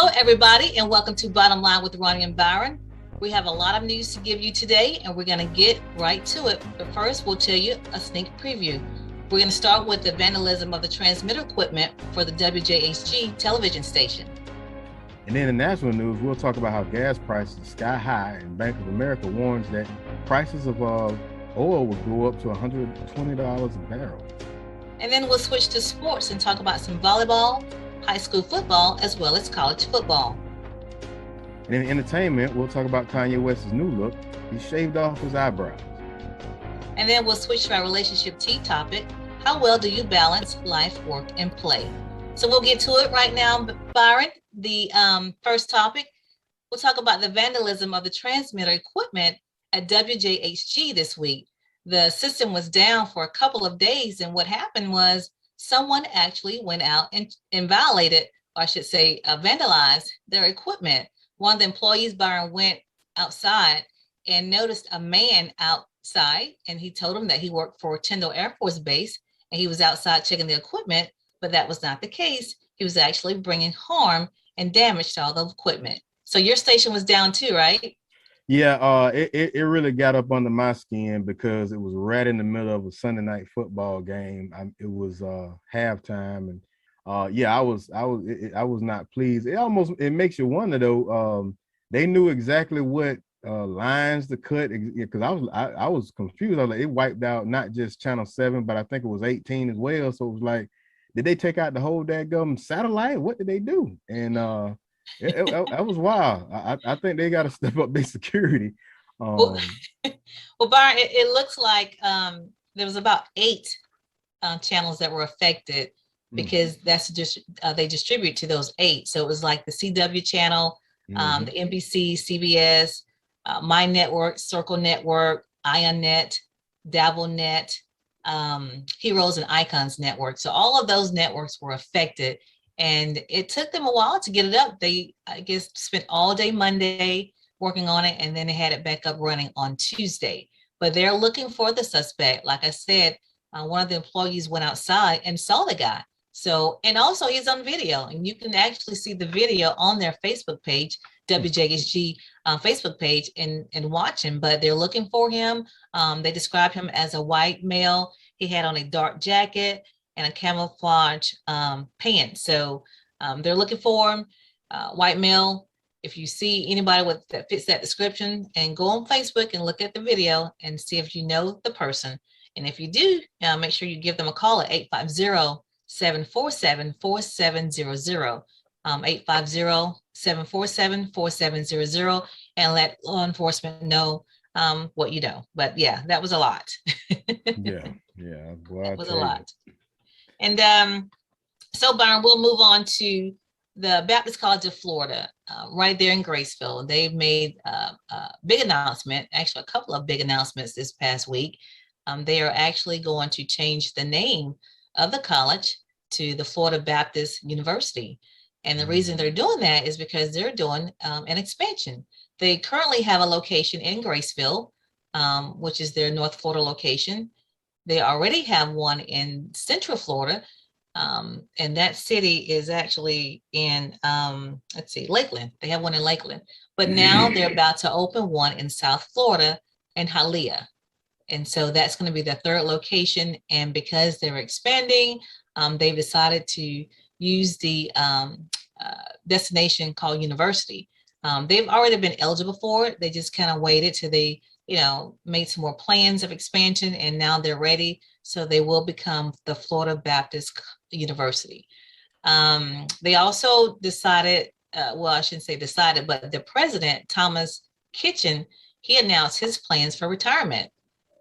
Hello, everybody, and welcome to Bottom Line with Roni and Byron. We have a lot of news to give you today, and we're going to get right to it. But first, we'll tell you a sneak preview. We're going to start with the vandalism of the transmitter equipment for the WJHG television station. And then in national news, we'll talk about how gas prices are sky high, and Bank of America warns that prices of oil will go up to $120 a barrel. And then we'll switch to sports and talk about some volleyball, high school football, as well as college football. And in entertainment, we'll talk about Kanye West's new look. He shaved off his eyebrows. And then we'll switch to our relationship tea topic. How well do you balance life, work, and play? So we'll get to it right now, Byron. The first topic, we'll talk about the vandalism of the transmitter equipment at WJHG this week. The system was down for a couple of days, and what happened was someone actually went out and violated, or I should say, vandalized their equipment. One of the employees, Byron, went outside and noticed a man outside, and he told him that he worked for Tyndall Air Force Base, and he was outside checking the equipment, but that was not the case. He was actually bringing harm and damage to all the equipment. So your station was down too, right? Yeah, it really got up under my skin because it was right in the middle of a Sunday night football game. It was halftime, and I was not pleased. It makes you wonder though. They knew exactly what lines to cut, because I was confused. I was like, it wiped out not just channel 7, but I think it was 18 as well. So it was like, did they take out the whole daggum satellite? What did they do? And that was wild. I think they got to step up their security. Well, Byron, it looks like there was about 8 channels that were affected, because that's just they distribute to those 8. So it was like the CW channel, the NBC, CBS, My Network, Circle Network, IonNet, DabbleNet, Heroes and Icons Network. So all of those networks were affected, and it took them a while to get it up. They, I guess, spent all day Monday working on it, and then they had it back up running on Tuesday. But they're looking for the suspect. Like I said, one of the employees went outside and saw the guy. So, and also he's on video, and you can actually see the video on their Facebook page, WJHG Facebook page, and watch him. But they're looking for him. They describe him as a white male. He had on a dark jacket and a camouflage pants. So they're looking for him, white male. If you see anybody that fits that description, and go on Facebook and look at the video and see if you know the person. And if you do, make sure you give them a call at 850-747-4700, 850-747-4700, and let law enforcement know what you know. But yeah, that was a lot. yeah, that was a lot. And so, Byron, we'll move on to the Baptist College of Florida, right there in Graceville. They've made a big announcement, actually a couple of big announcements this past week. They are actually going to change the name of the college to the Florida Baptist University. And the reason they're doing that is because they're doing an expansion. They currently have a location in Graceville, which is their North Florida location. They already have one in Central Florida, and that city is actually in, Lakeland. They have one in Lakeland, but now they're about to open one in South Florida in Hialeah. And so that's going to be the 3rd location. And because they're expanding, they've decided to use the destination called University. They've already been eligible for it. They just kind of waited till they, made some more plans of expansion, and now they're ready. So they will become the Florida Baptist University. They also decided, I shouldn't say decided, but the president, Thomas Kitchen, he announced his plans for retirement.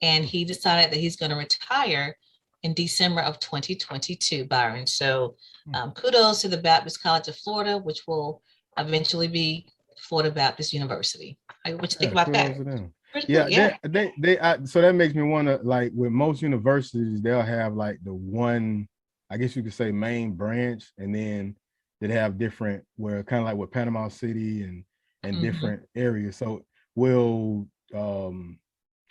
And he decided that he's going to retire in December of 2022, Byron. So kudos to the Baptist College of Florida, which will eventually be Florida Baptist University. What you think about that? So that makes me wonder, like with most universities, they'll have like the one, I guess you could say, main branch, and then they'd have different, where kind of like with Panama City and different areas. So will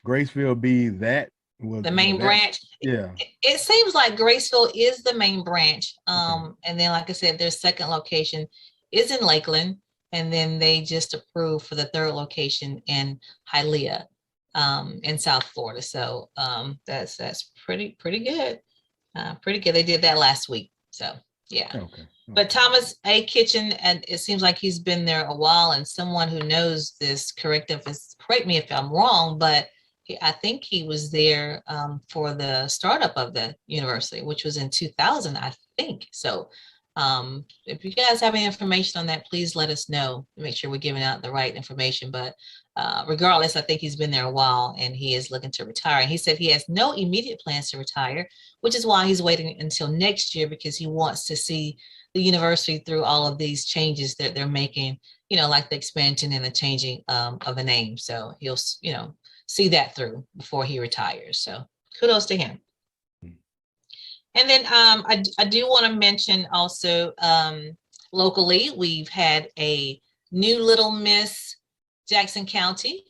Graceville be that? The main branch? Yeah. It seems like Graceville is the main branch. And then, like I said, their second location is in Lakeland, and then they just approved for the third location in Hialeah, in South Florida. So that's pretty good. Pretty good. They did that last week. So yeah. Okay. But Thomas A. Kitchen, and it seems like he's been there a while, and someone who knows this, correct me if I'm wrong, but I think he was there for the startup of the university, which was in 2000, I think. So if you guys have any information on that, please let us know to make sure we're giving out the right information. But regardless, I think he's been there a while, and he is looking to retire. And he said he has no immediate plans to retire, which is why he's waiting until next year, because he wants to see the university through all of these changes that they're making, like the expansion and the changing of the name. So he'll, see that through before he retires. So kudos to him. And then I do want to mention also locally, we've had a new Little Miss Jackson County.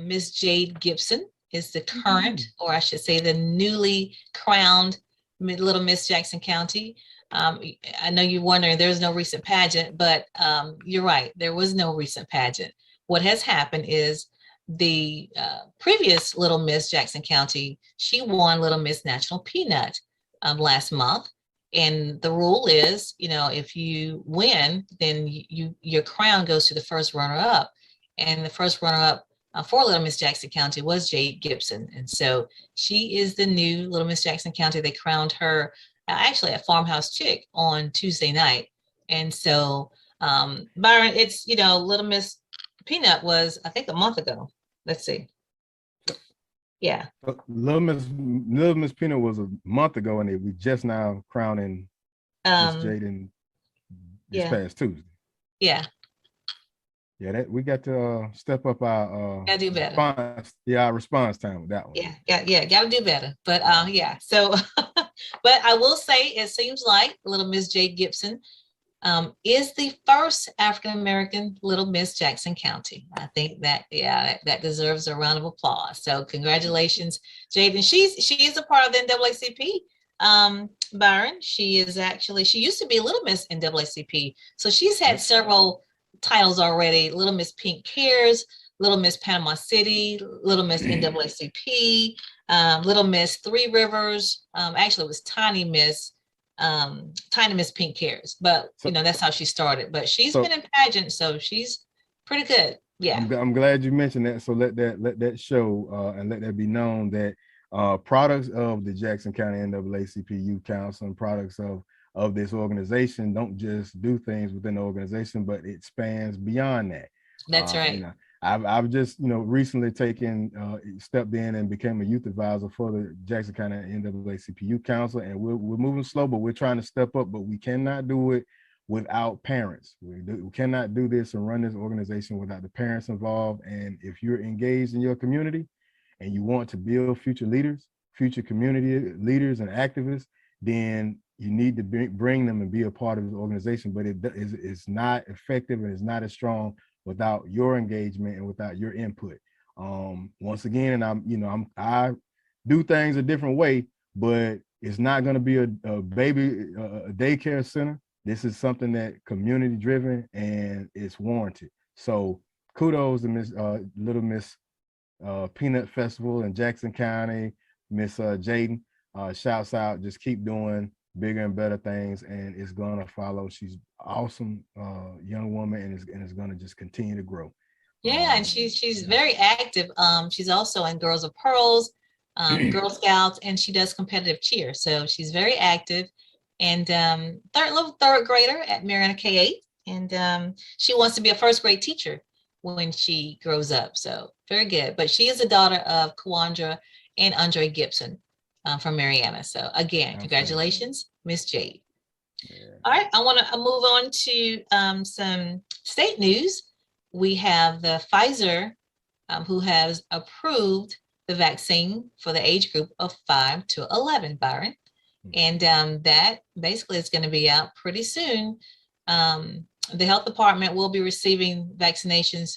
Miss Jade Gibson is the current, or I should say the newly crowned Little Miss Jackson County. I know you're wondering, there's no recent pageant, but you're right, there was no recent pageant. What has happened is the previous Little Miss Jackson County, she won Little Miss National Peanut last month. And the rule is, if you win, then your crown goes to the first runner-up. And the first runner-up for Little Miss Jackson County was Jade Gibson. And so she is the new Little Miss Jackson County. They crowned her actually at Farmhouse Chick on Tuesday night. And so Byron, it's, Little Miss Peanut was, I think, a month ago. Let's see. Yeah. Little Miss Peanut was a month ago, and we just now crowning Miss Jaden this past Tuesday. Yeah. Yeah, that we got to step up our gotta do better. Response, our response time with that one. Yeah, gotta do better. But yeah, so but I will say it seems like Little Miss Jade Gibson is the first African-American Little Miss Jackson County. I think that, that deserves a round of applause. So congratulations, Jade. And she is a part of the NAACP. Byron, she used to be Little Miss NAACP. So she's had several titles already: Little Miss Pink Cares, Little Miss Panama City, Little Miss NAACP, Little Miss Three Rivers. Actually, it was Tiny Miss Pink Cares, but that's how she started. But she's been in pageants, so she's pretty good. Yeah, I'm glad you mentioned that. So let that show and let that be known that products of the Jackson County NAACP Youth Council and products of this organization don't just do things within the organization, but it spans beyond that. That's right. I've just recently stepped in and became a youth advisor for the Jackson County NAACP Youth Council, and we're moving slow, but we're trying to step up. But we cannot do it without parents. We cannot do this and run this organization without the parents involved. And if you're engaged in your community and you want to build future leaders, future community leaders and activists, then you need to bring them and be a part of this organization. But it's not effective and it's not as strong without your engagement and without your input. Once again, and I do things a different way, but it's not going to be a daycare center. This is something that community driven and it's warranted. So kudos to Little Miss Peanut Festival in Jackson County, Miss Jaden. Shouts out, just keep doing bigger and better things, and it's gonna follow. She's awesome young woman, and it's gonna just continue to grow. Yeah, and she's very active. She's also in Girls of Pearls, Girl Scouts, and she does competitive cheer. So she's very active, and third grader at Mariana K8, and she wants to be a first grade teacher when she grows up. So very good. But she is the daughter of Kawandra and Andre Gibson from Mariana. So again, congratulations, Miss Jade. Yeah. All right, I want to move on to some state news. We have the Pfizer who has approved the vaccine for the age group of 5 to 11, Byron. And that basically is going to be out pretty soon. The health department will be receiving vaccinations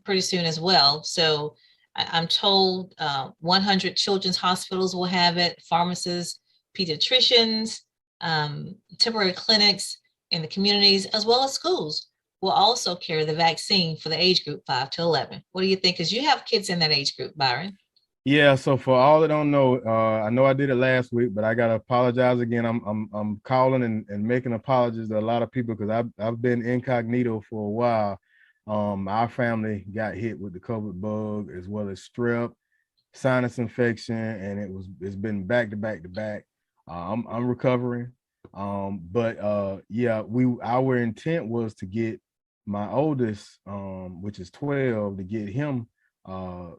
pretty soon as well. So I'm told 100 children's hospitals will have it, pharmacists, pediatricians, temporary clinics, in the communities as well as schools will also carry the vaccine for the age group 5 to 11. What do you think? Because you have kids in that age group, Byron. Yeah, so for all that don't know, I know I did it last week, but I gotta apologize again. I'm calling and making apologies to a lot of people because I've been incognito for a while. Our family got hit with the COVID bug as well as strep, sinus infection, and it's been back to back to back. I'm recovering. But yeah, our intent was to get my oldest, which is 12, to get him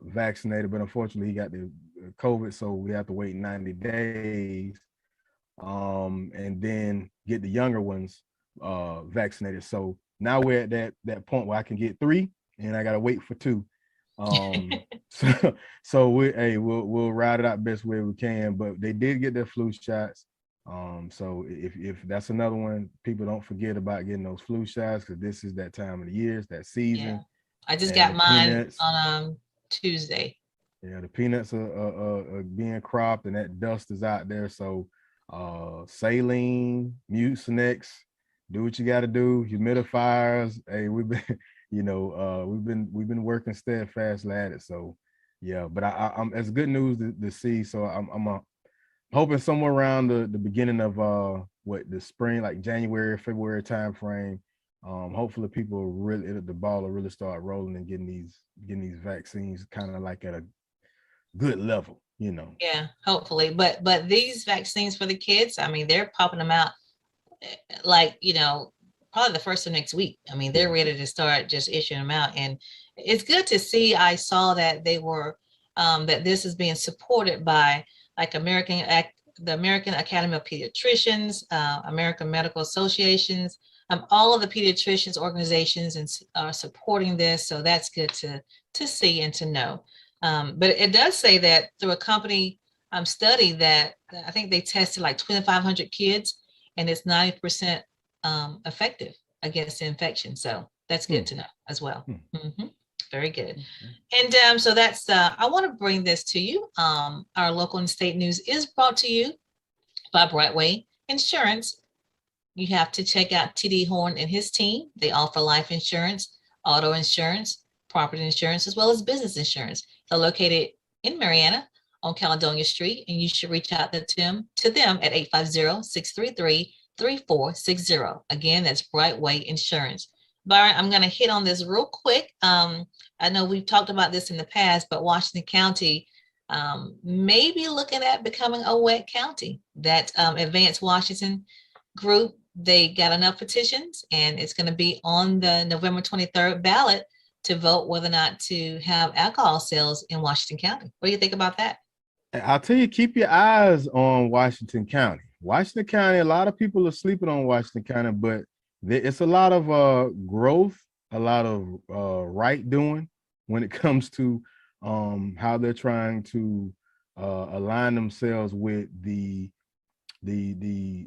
vaccinated, but unfortunately he got the COVID, so we have to wait 90 days, and then get the younger ones vaccinated. So now we're at that point where I can get 3 and I gotta wait for 2. So we'll ride it out best way we can, but they did get their flu shots. So if that's another one, people don't forget about getting those flu shots, because this is that time of the year, it's that season. Yeah. I just got mine peanuts, on Tuesday. Yeah, the peanuts are being cropped and that dust is out there. So saline, Mucinex, do what you got to do. Humidifiers. Hey, we've been, we've been working steadfast at it. So yeah, but I'm it's good news to see. So I'm hoping somewhere around the beginning of the spring, like January, February time frame. Hopefully people the ball will really start rolling and getting these vaccines kind of like at a good level, Yeah, hopefully. But these vaccines for the kids, I mean, they're popping them out like, probably the first of next week. I mean, they're ready to start just issuing them out. And it's good to see. I saw that they were that this is being supported by like the American Academy of Pediatricians, American Medical Associations, all of the pediatricians organizations are supporting this. So that's good to see and to know. But it does say that through a company study that I think they tested like 2,500 kids, and it's 90% effective against the infection. So that's good to know as well. Mm-hmm. Very good. And so that's, I want to bring this to you. Our local and state news is brought to you by Brightway Insurance. You have to check out TD Horn and his team. They offer life insurance, auto insurance, property insurance, as well as business insurance. They're located in Marianna on Caledonia Street, and you should reach out to them at 850-633-3460. Again, that's Brightway Insurance. Byron, I'm going to hit on this real quick. I know we've talked about this in the past, but Washington County may be looking at becoming a wet county. That Advanced Washington group, they got enough petitions, and it's going to be on the November 23rd ballot to vote whether or not to have alcohol sales in Washington County. What do you think about that? I'll tell you, keep your eyes on Washington County. Washington County, a lot of people are sleeping on Washington County, but it's a lot of growth, a lot of right doing when it comes to how they're trying to align themselves with the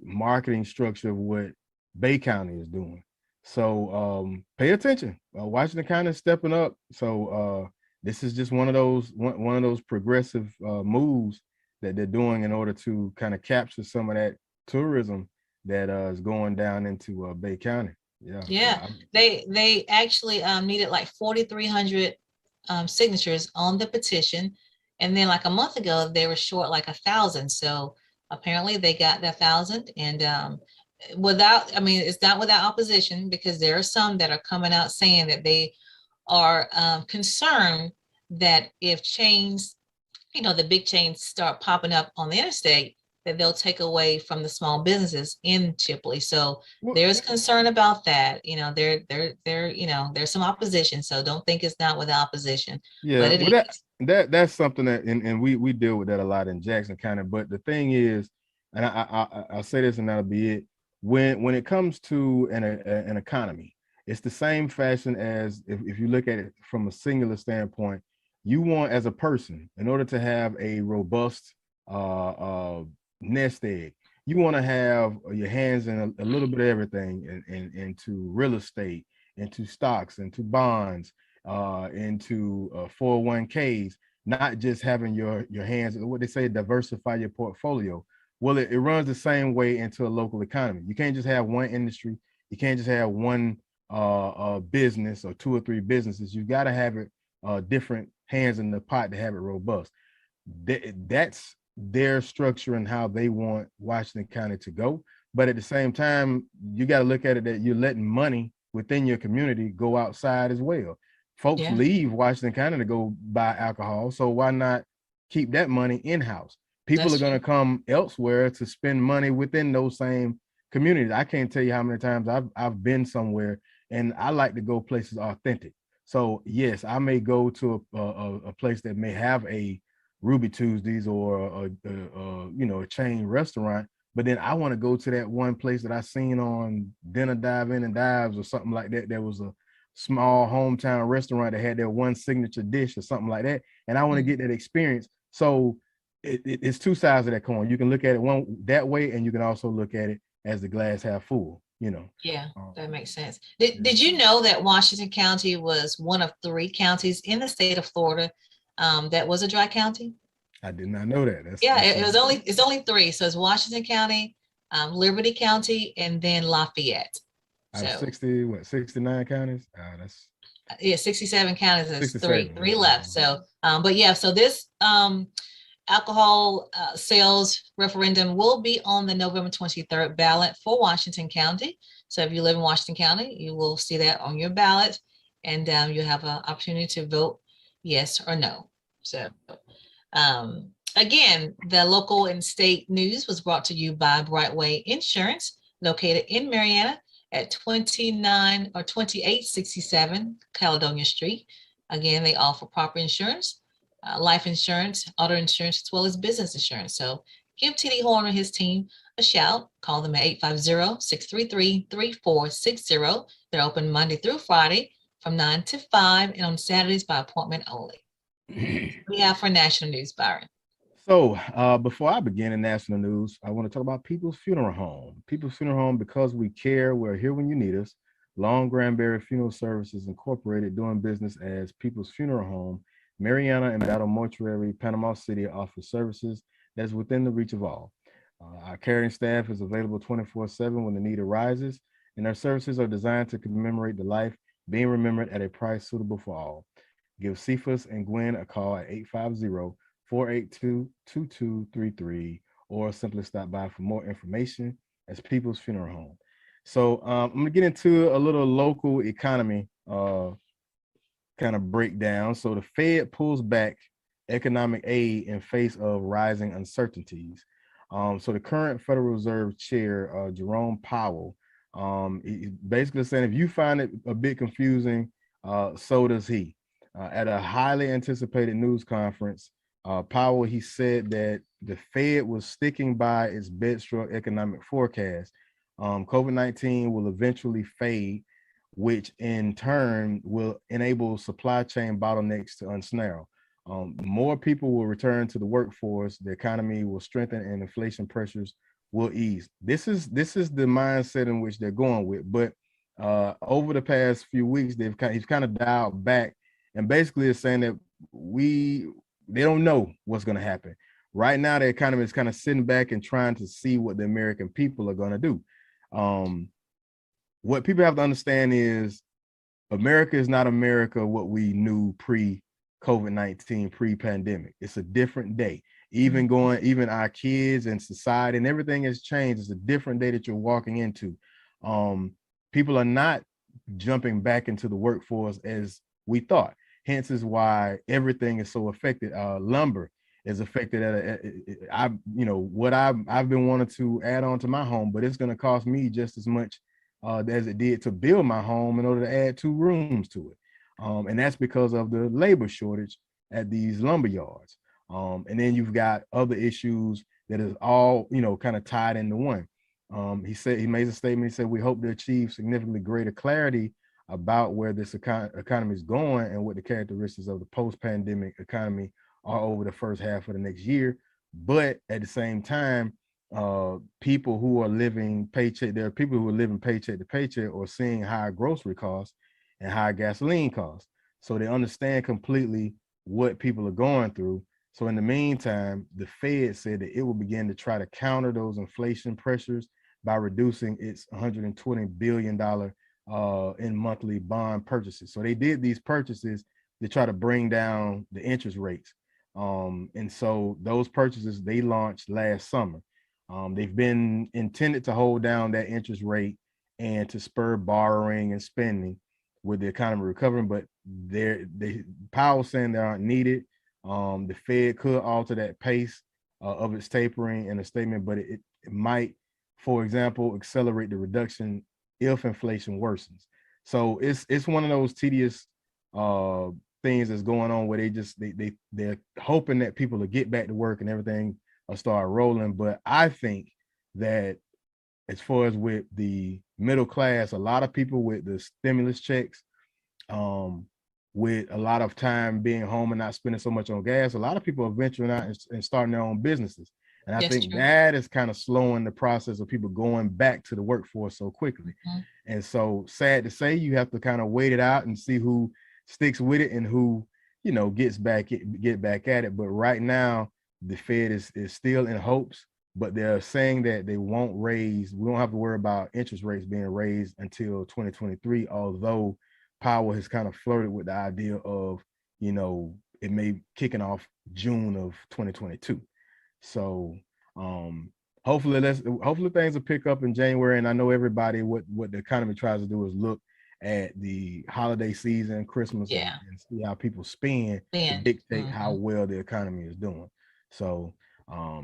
marketing structure of what Bay County is doing. So pay attention. Washington County is stepping up. So this is just one of those progressive moves that they're doing in order to kind of capture some of that tourism that is going down into Bay County. Yeah. They actually needed like 4,300 signatures on the petition, and then like a month ago they were short like 1,000. So apparently they got that 1,000, and it's not without opposition, because there are some that are coming out saying that they are concerned that if chains, the big chains start popping up on the interstate, that they'll take away from the small businesses in Chipley. So there's concern about that. There's some opposition. So don't think it's not with opposition. Yeah, but that's something that, and we deal with that a lot in Jackson County. But the thing is, and I'll say this and that'll be it. When it comes to an economy, it's the same fashion as if you look at it from a singular standpoint. You want, as a person, in order to have a robust nest egg, you want to have your hands in a little bit of everything, into real estate, into stocks, into bonds, into 401ks, not just having your hands, what they say, diversify your portfolio. Well, it runs the same way into a local economy. You can't just have one industry. You can't just have one business or 2 or 3 businesses. You got to have it different hands in the pot to have it robust. That's their structure and how they want Washington County to go. But at the same time, you got to look at it that you're letting money within your community go outside as well. Folks leave Washington County to go buy alcohol, so why not keep that money in-house? People are going to come elsewhere to spend money within those same communities. I can't tell you how many times I've been somewhere, and I like to go places authentic. So yes, I may go to a place that may have a Ruby Tuesdays or a chain restaurant, but then I want to go to that one place that I seen on Dinner Dive In and Dives or something like that. There was a small hometown restaurant that had their one signature dish or something like that, and I want to get that experience. So it's 2 sides of that coin. You can look at it one that way, and you can also look at it as the glass half full. Yeah, that makes sense. Did you know that Washington County was one of 3 counties in the state of Florida that was a dry county? I did not know that. It's only 3. So it's Washington County, Liberty County, and then Lafayette. Out of 69 counties? That's 67 counties. There's 3 left. So, so this alcohol sales referendum will be on the November 23rd ballot for Washington County. So if you live in Washington County, you will see that on your ballot, and you have an opportunity to vote yes or no. So again, the local and state news was brought to you by Brightway Insurance, located in Marianna at 2867 Caledonia Street. Again, they offer property insurance, life insurance, auto insurance, as well as business insurance. So give TD Horn and his team a shout. Call them at 850-633-3460. They're open Monday through Friday from 9 to 5 and on Saturdays by appointment only. We have for national news, Byron. So before I begin in national news, I want to talk about People's Funeral Home. People's Funeral Home, because we care, we're here when you need us. Long Granbury Funeral Services Incorporated, doing business as People's Funeral Home. Marianna and Battle Mortuary, Panama City, offers services that's within the reach of all. Our caring staff is available 24/7 when the need arises, and our services are designed to commemorate the life being remembered at a price suitable for all. Give Cephas and Gwen a call at 850-482-2233, or simply stop by for more information as People's Funeral Home. So I'm going to get into a little local economy kind of breakdown. So the Fed pulls back economic aid in face of rising uncertainties. So the current Federal Reserve Chair, Jerome Powell, he's basically saying if you find it a bit confusing, so does he. At a highly anticipated news conference, Powell, he said that the Fed was sticking by its bedstruck economic forecast. COVID-19 will eventually fade, which in turn will enable supply chain bottlenecks to unsnarl. More people will return to the workforce, the economy will strengthen, and inflation pressures will ease. This is the mindset in which they're going with. But over the past few weeks, he's kind of dialed back, and basically is saying that they don't know what's going to happen. Right now, the economy is kind of sitting back and trying to see what the American people are going to do. What people have to understand is America is not America what we knew pre-COVID-19, pre-pandemic. It's a different day. Even our kids and society and everything has changed. It's a different day that you're walking into. People are not jumping back into the workforce as we thought. Hence is why everything is so affected. Lumber is affected what I've been wanting to add on to my home, but it's going to cost me just as much as it did to build my home in order to add 2 rooms to it. And that's because of the labor shortage at these lumber yards. And then you've got other issues that is all, kind of tied into one. He made a statement. He said, we hope to achieve significantly greater clarity about where this economy is going and what the characteristics of the post-pandemic economy are over the first half of the next year. But at the same time, people who are living paycheck to paycheck or seeing higher grocery costs and higher gasoline costs. So they understand completely what people are going through. So in the meantime, the Fed said that it will begin to try to counter those inflation pressures by reducing its $120 billion in monthly bond purchases. So they did these purchases to try to bring down the interest rates. And so those purchases they launched last summer. They've been intended to hold down that interest rate and to spur borrowing and spending with the economy recovering, but Powell saying they aren't needed. The Fed could alter that pace of its tapering in a statement, but it might, for example, accelerate the reduction if inflation worsens. So it's one of those tedious things that's going on where they're hoping that people will get back to work and everything will start rolling. But I think that as far as with the middle class, a lot of people with the stimulus checks, with a lot of time being home and not spending so much on gas, a lot of people are venturing out and starting their own businesses. And I think that is kind of slowing the process of people going back to the workforce so quickly. And so sad to say, you have to kind of wait it out and see who sticks with it and who, get back at it. But right now, the Fed is still in hopes, but they're saying that we don't have to worry about interest rates being raised until 2023, although Powell has kind of flirted with the idea of, it may kicking off June of 2022. So hopefully things will pick up in January. And I know everybody, what the economy tries to do is look at the holiday season, Christmas, and see how people spend to dictate how well the economy is doing. So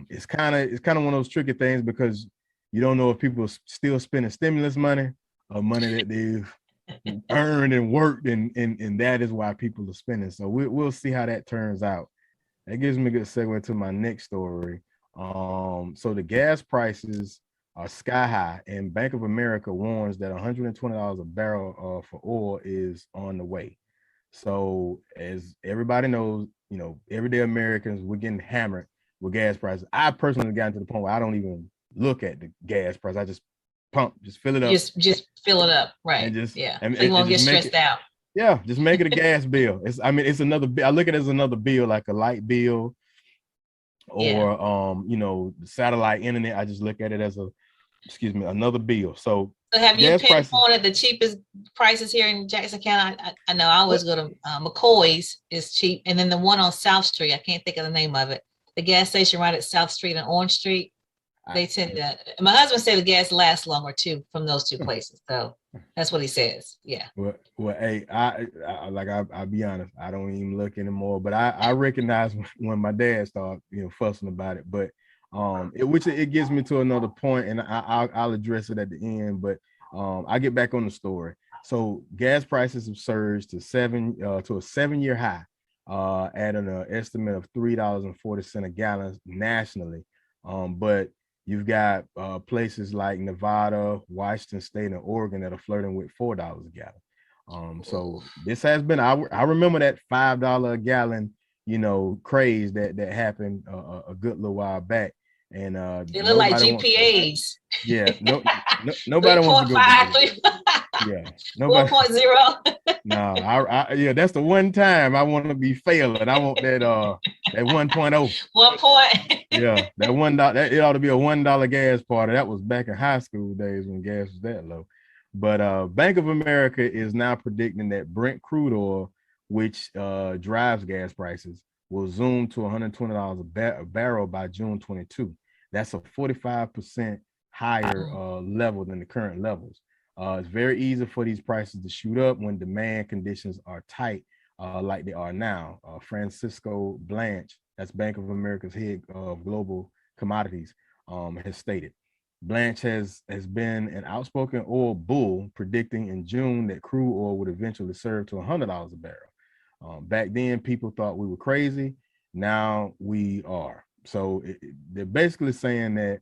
it's kind of one of those tricky things because you don't know if people are still spending stimulus money or money that they've earned and worked, and that is why people are spending. So we'll see how that turns out. That gives me a good segue to my next story. So the gas prices are sky high, and Bank of America warns that $120 a barrel for oil is on the way. So as everybody knows, everyday Americans, we're getting hammered with gas prices. I personally gotten to the point where I don't even look at the gas price. I just fill it up. Just fill it up, right? And just so you won't get stressed out. Yeah, just make it a gas bill. It's another. I look at it as another bill, like a light bill, or the satellite internet. I just look at it as another bill. So have you pinpointed the cheapest prices here in Jackson County? I know I always go to McCoy's is cheap, and then the one on South Street, I can't think of the name of it. The gas station right at South Street and Orange Street. They tend to. My husband said the gas lasts longer too from those two places. So that's what he says. Yeah. Well, hey, I'll be honest. I don't even look anymore. But I recognize when my dad started, fussing about it. But it gets me to another point, and I'll address it at the end. But I'll get back on the story. So gas prices have surged to a 7-year high, at an estimate of $3.40 a gallon nationally. But you've got places like Nevada, Washington State, and Oregon that are flirting with $4 a gallon. So this has been, I remember that $5 a gallon, craze that happened a good little while back. And they look like GPAs. Nobody wants to go. Yeah, 4.0. No, that's the one time I want to be failing. I want that 1.0. 1 point. Yeah, that $1. It ought to be a $1 gas party. That was back in high school days when gas was that low. But Bank of America is now predicting that Brent crude oil, which drives gas prices, will zoom to $120 a barrel by June 22. That's a 45% higher level than the current levels. It's very easy for these prices to shoot up when demand conditions are tight, like they are now. Francisco Blanche, that's Bank of America's head of global commodities, has stated. Blanche has been an outspoken oil bull, predicting in June that crude oil would eventually surge to $100 a barrel. Back then, people thought we were crazy. Now we are. So they're basically saying that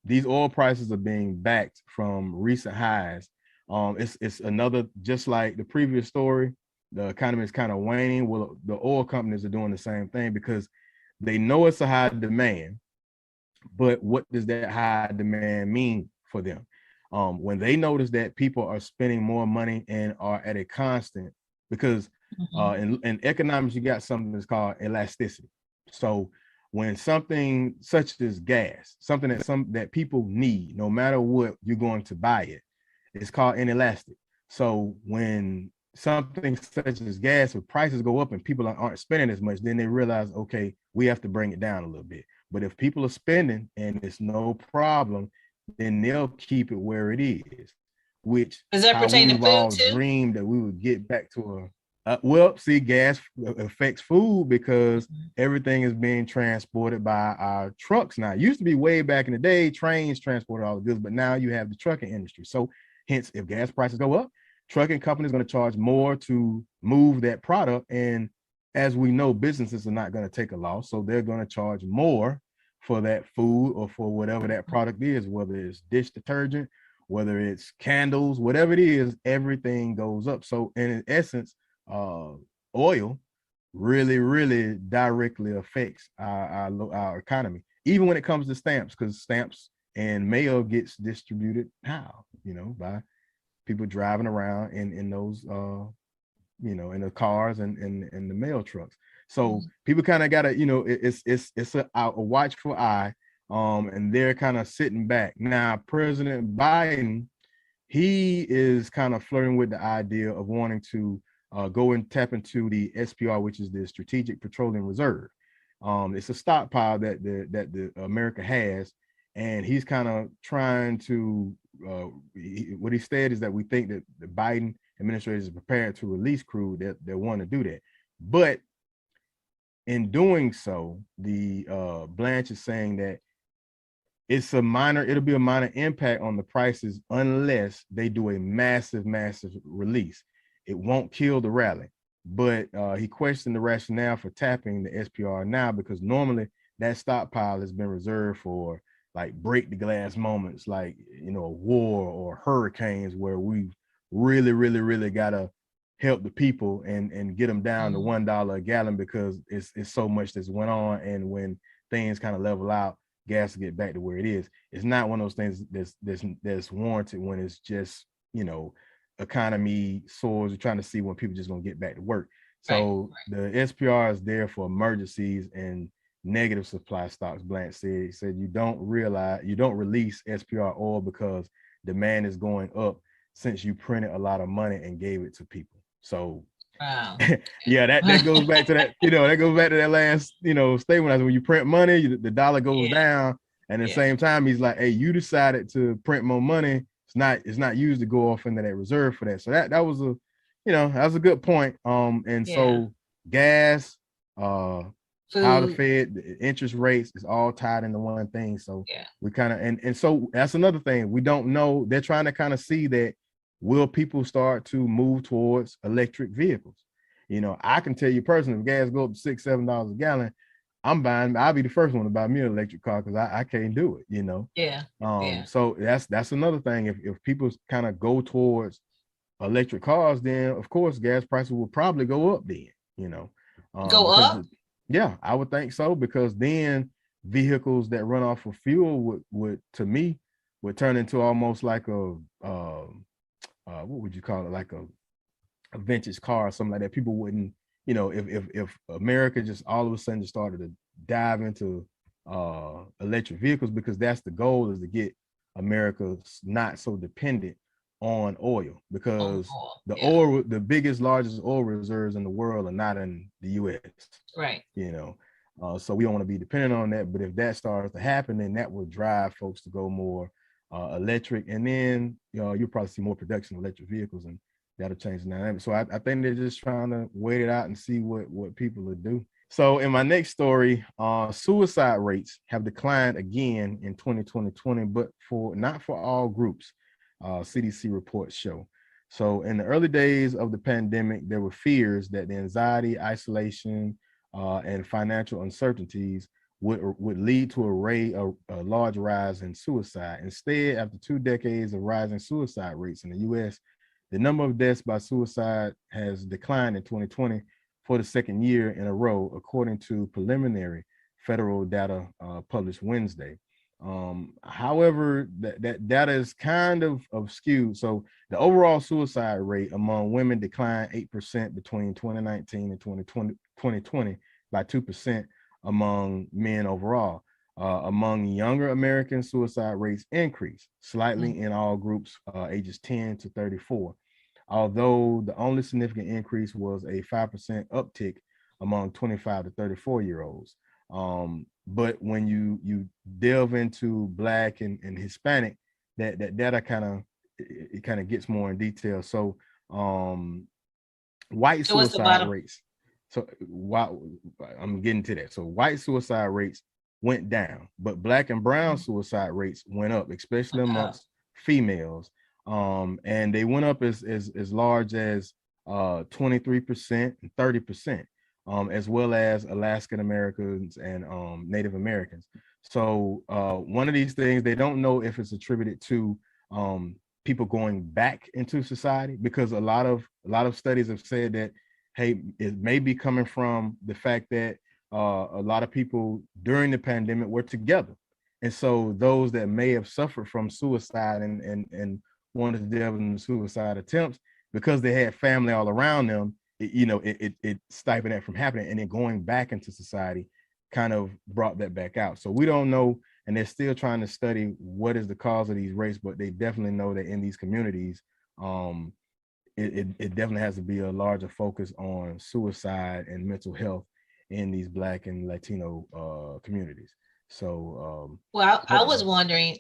these oil prices are being backed from recent highs. It's another, just like the previous story, the economy is kind of waning. Well, the oil companies are doing the same thing because they know it's a high demand, but what does that high demand mean for them? When they notice that people are spending more money and are at a constant, because in economics, you got something that's called elasticity. So when something such as gas, something that people need, no matter what, you're going to buy it. It's called inelastic. So when something such as gas, if prices go up and people aren't spending as much, then they realize, okay, we have to bring it down a little bit. But if people are spending and it's no problem, then they'll keep it where it is, which Does that how pertain to we've food all too? dreamed that we would get back to a well, see, gas affects food because everything is being transported by our trucks now. It used to be way back in the day, trains transported all the goods, but now you have the trucking industry. So hence, if gas prices go up, trucking companies are going to charge more to move that product. And as we know, businesses are not going to take a loss. So they're going to charge more for that food or for whatever that product is, whether it's dish detergent, whether it's candles, whatever it is, everything goes up. So in essence, oil really directly affects our economy, even when it comes to stamps, because stamps and mail gets distributed how, by people driving around in those in the cars and the mail trucks. So people kind of gotta, it's a watchful eye, and they're kind of sitting back. Now President Biden, he is kind of flirting with the idea of wanting to go and tap into the SPR, which is the Strategic Petroleum Reserve. It's a stockpile that the America has, and he's kind of trying to. What he said is that we think that the Biden administration is prepared to release crude. That want to do that, but in doing so, the Blanche is saying that it'll be a minor impact on the prices unless they do a massive release. It won't kill the rally, but he questioned the rationale for tapping the SPR now, because normally that stockpile has been reserved for like break the glass moments, like a war or hurricanes, where we really gotta help the people and get them down to $1 a gallon, because it's so much that's went on, and when things kind of level out, gas will get back to where it is. It's not one of those things that's warranted when it's just economy soars. We're trying to see when people just gonna get back to work. So the SPR is there for emergencies and negative supply stocks. Blanche said, he said you don't release SPR oil because demand is going up since you printed a lot of money and gave it to people. So yeah, that goes back to that, that goes back to that last, statement. When you print money, the dollar goes down, and at the same time, he's like, hey, you decided to print more money. It's not used to go off into that reserve for that. So that was a good point. So gas, how the Fed, the interest rates is all tied into one thing. So we kind of, and so that's another thing. We don't know. They're trying to kind of see that, will people start to move towards electric vehicles? I can tell you personally, if gas go up to $6-7 a gallon, I'll be the first one to buy me an electric car, because I can't do it, So that's another thing. If people kind of go towards electric cars, then of course gas prices will probably go up then, go up? Yeah, I would think so, because then vehicles that run off of fuel would to me would turn into almost like a what would you call it, like a vintage car or something like that. People wouldn't, if America just all of a sudden just started to dive into electric vehicles, because that's the goal, is to get America not so dependent on oil, because the biggest, largest oil reserves in the world are not in the US. Right. So we don't want to be dependent on that. But if that starts to happen, then that will drive folks to go more electric, and then you'll probably see more production of electric vehicles, and that'll change the dynamic. So I think they're just trying to wait it out and see what people will do. So in my next story, suicide rates have declined again in 2020, but not for all groups, CDC reports show. So in the early days of the pandemic, there were fears that the anxiety, isolation, and financial uncertainties would lead to a large rise in suicide. Instead, after 2 decades of rising suicide rates in the US, the number of deaths by suicide has declined in 2020 for the second year in a row, according to preliminary federal data published Wednesday. However, that data is kind of skewed. So the overall suicide rate among women declined 8% between 2019 and 2020 by 2%, among men overall. Among younger Americans, suicide rates increased slightly in all groups ages 10 to 34, although the only significant increase was a 5% uptick among 25 to 34-year-olds. But when you delve into Black and Hispanic, that data kind of gets more in detail. So white So what's the suicide bottom? rates. So I'm getting to that. So white suicide rates went down, but Black and brown suicide rates went up, especially amongst females. And they went up as large as 23% and 30%, as well as Alaskan Americans and Native Americans. So one of these things, they don't know if it's attributed to people going back into society, because a lot of studies have said that, hey, it may be coming from the fact that a lot of people during the pandemic were together, and so those that may have suffered from suicide and wanted to delve into suicide attempts, because they had family all around them, it stifled that from happening, and then going back into society kind of brought that back out. So we don't know, and they're still trying to study what is the cause of these rates, but they definitely know that in these communities, it definitely has to be a larger focus on suicide and mental health in these Black and Latino communities. So well, I was wondering,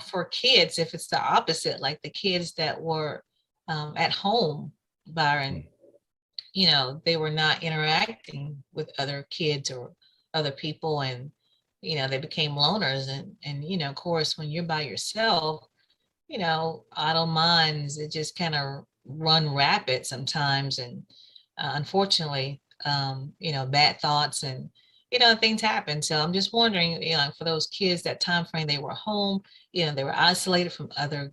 for kids, if it's the opposite, like the kids that were at home, Byron, they were not interacting with other kids or other people, and they became loners, and of course, when you're by yourself, idle minds, it just kind of run rapid sometimes, and unfortunately, bad thoughts and things happen. So I'm just wondering, for those kids, that time frame, they were home, they were isolated from other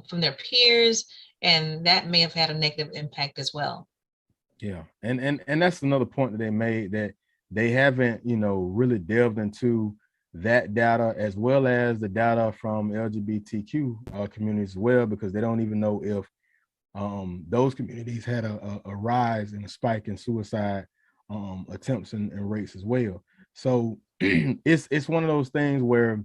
from their peers, and that may have had a negative impact as well. Yeah, and that's another point that they made, that they haven't really delved into that data, as well as the data from LGBTQ communities as well, because they don't even know if those communities had a rise and a spike in suicide attempts and rates as well. So it's one of those things where,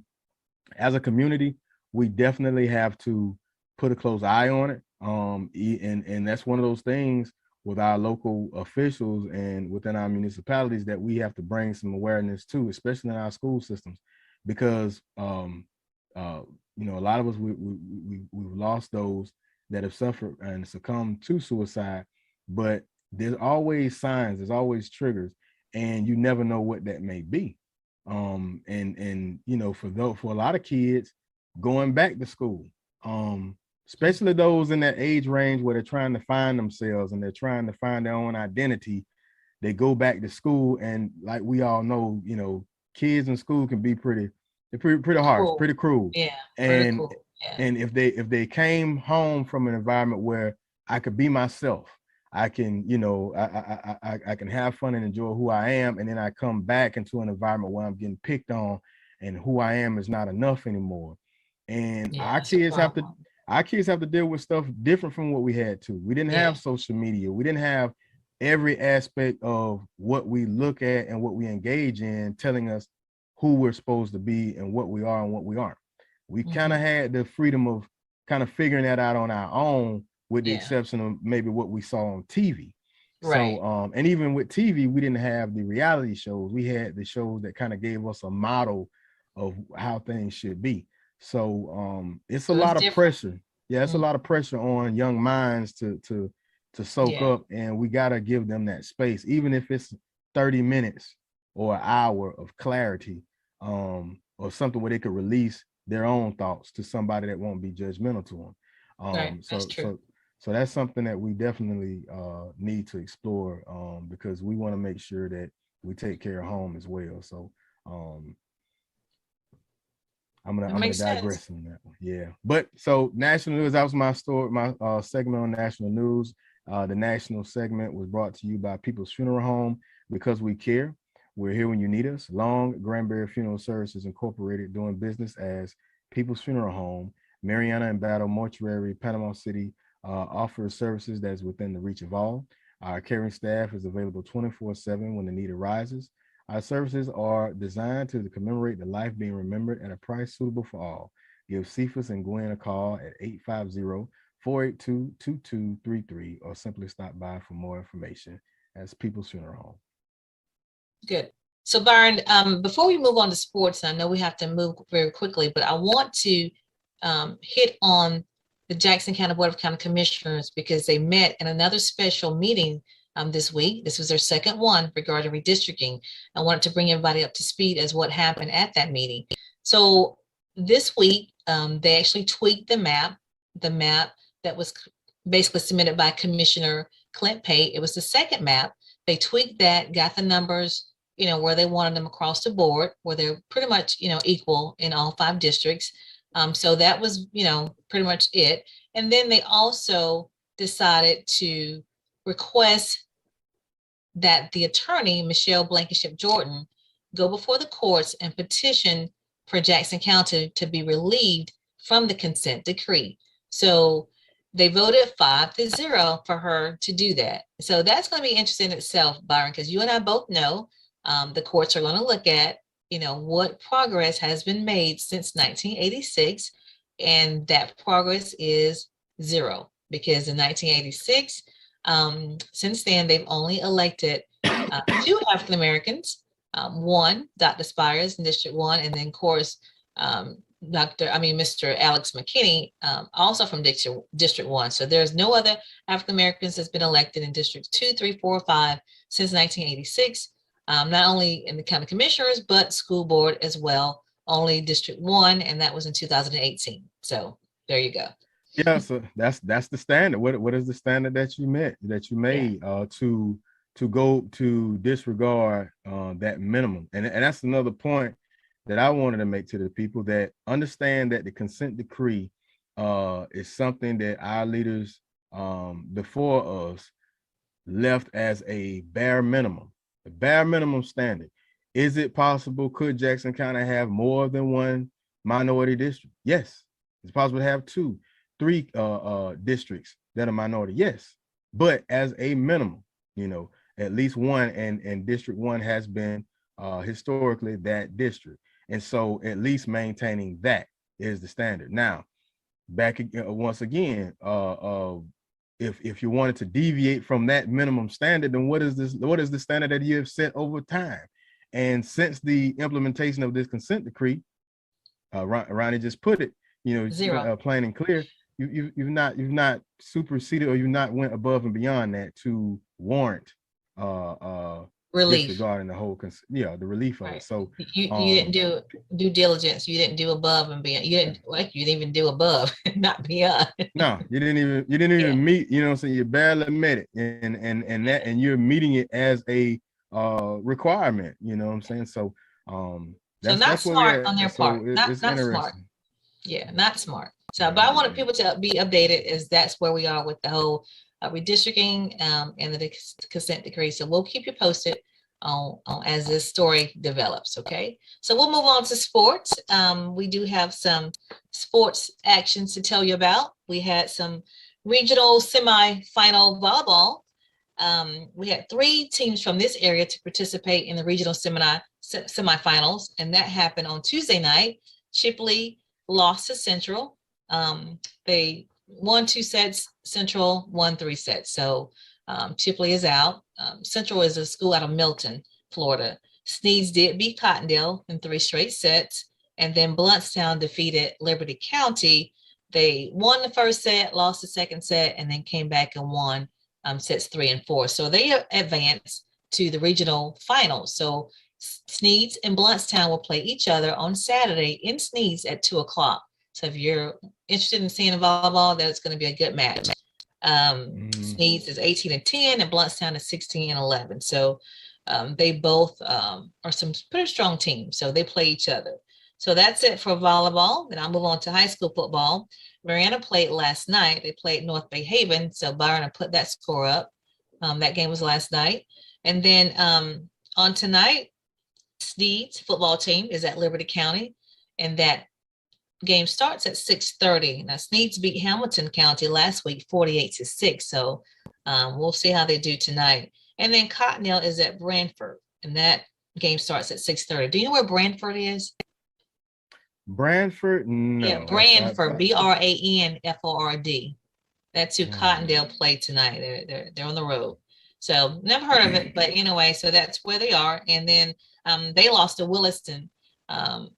as a community, we definitely have to put a close eye on it. And that's one of those things with our local officials and within our municipalities that we have to bring some awareness to, especially in our school systems, because a lot of us we've lost those that have suffered and succumbed to suicide, but there's always signs, there's always triggers, and you never know what that may be. And for a lot of kids going back to school, especially those in that age range where they're trying to find themselves and they're trying to find their own identity, they go back to school, and like we all know, kids in school can be pretty harsh, pretty cruel. Yeah, and cool. Yeah. And if they came home from an environment where I could be myself, I can, I can have fun and enjoy who I am, and then I come back into an environment where I'm getting picked on and who I am is not enough anymore. And our kids have to deal with stuff different from what we had to. We didn't have social media. We didn't have every aspect of what we look at and what we engage in telling us who we're supposed to be and what we are and what we aren't. We kind of had the freedom of kind of figuring that out on our own, with the exception of maybe what we saw on TV. Right. So, and even with TV, we didn't have the reality shows. We had the shows that kind of gave us a model of how things should be. So, it's a lot of pressure. Yeah, it's a lot of pressure on young minds to soak up, and we got to give them that space, even if it's 30 minutes or an hour of clarity, or something where they could release their own thoughts to somebody that won't be judgmental to them. Right, that's true. So that's something that we definitely need to explore, because we want to make sure that we take care of home as well. So I'm gonna digress on that one. Yeah, but so national news. That was my segment on national news. The national segment was brought to you by People's Funeral Home, because we care. We're here when you need us. Long Granbury Funeral Services Incorporated, doing business as People's Funeral Home. Mariana and Battle Mortuary, Panama City, offers services that is within the reach of all. Our caring staff is available 24/7 when the need arises. Our services are designed to commemorate the life being remembered at a price suitable for all. Give Cephas and Gwen a call at 850-482-2233 or simply stop by for more information as People's Funeral Home. Good. So Byron, before we move on to sports, I know we have to move very quickly, but I want to hit on the Jackson County Board of County Commissioners because they met in another special meeting this week. This was their second one regarding redistricting. I wanted to bring everybody up to speed as what happened at that meeting. So this week, they actually tweaked the map that was basically submitted by Commissioner Clint Pate. It was the second map. They tweaked that, got the numbers, where they wanted them across the board, where they're pretty much, equal in all 5 districts. So that was, pretty much it. And then they also decided to request that the attorney, Michelle Blankenship Jordan, go before the courts and petition for Jackson County to be relieved from the consent decree. So they voted 5-0 for her to do that. So that's going to be interesting in itself, Byron, because you and I both know the courts are going to look at, what progress has been made since 1986. And that progress is 0 because in 1986, since then, they've only elected 2 African-Americans, one, Dr. Spires in District 1, and then, of course, Mr. Alex McKinney, also from District 1. So there's no other African-Americans that's been elected in Districts 2, 3, 4, 5 since 1986, not only in the county commissioners, but school board as well, only District 1, and that was in 2018. So there you go. Yeah, so that's the standard. What is the standard that you made to go to disregard that minimum? And that's another point that I wanted to make to the people that understand that the consent decree is something that our leaders before us left as a bare minimum standard. Is it possible? Could Jackson County have more than one minority district? Yes. It's possible to have 2, 3 districts that are minority. Yes. But as a minimum, at least one, and District 1 has been historically that district. And so at least maintaining that is the standard. Now, back once again, if you wanted to deviate from that minimum standard, then what is the standard that you have set over time? And since the implementation of this consent decree, Ronnie just put it, 0. Plain and clear, you've not superseded, or you've not went above and beyond that to warrant relief regarding the whole the relief of it. So you didn't do due diligence. You didn't do above and beyond. You didn't even do above, not beyond. No, you didn't even meet. So you barely met it, and you're meeting it as a requirement. You know what I'm saying? So not smart on their part. Not smart. Yeah, not smart. So, but I wanted people to be updated as that's where we are with the whole redistricting and the consent decree. So we'll keep you posted on as this story develops. Okay, so we'll move on to sports. We do have some sports actions to tell you about. We had some regional semifinal volleyball. We had 3 teams from this area to participate in the regional semifinals, and that happened on Tuesday night. Chipley lost to Central. They won 2 sets, Central won 3 sets. So Chipley is out. Central is a school out of Milton, Florida. Sneads did beat Cottondale in 3 straight sets. And then Bluntstown defeated Liberty County. They won the first set, lost the second set, and then came back and won sets 3 and 4. So they advanced to the regional finals. So Sneads and Bluntstown will play each other on Saturday in Sneads at 2:00. So if you're interested in seeing volleyball, that's going to be a good match. Sneads is 18-10 and Bluntstown is 16-11. So they both are some pretty strong teams. So they play each other. So that's it for volleyball. Then I'll move on to high school football. Mariana played last night. They played North Bay Haven. So Byron, I put that score up. That game was last night. And then on tonight, Sneads football team is at Liberty County, and that game starts at 6:30. Now Sneads beat Hamilton County last week 48-6. So we'll see how they do tonight. And then Cottondale is at Branford, and that game starts at 6:30. Do you know where Branford is? Branford? No. Yeah, Branford, Branford. That's who Cottondale played tonight. They're on the road. So never heard of it, but anyway, so that's where they are. And then they lost to Williston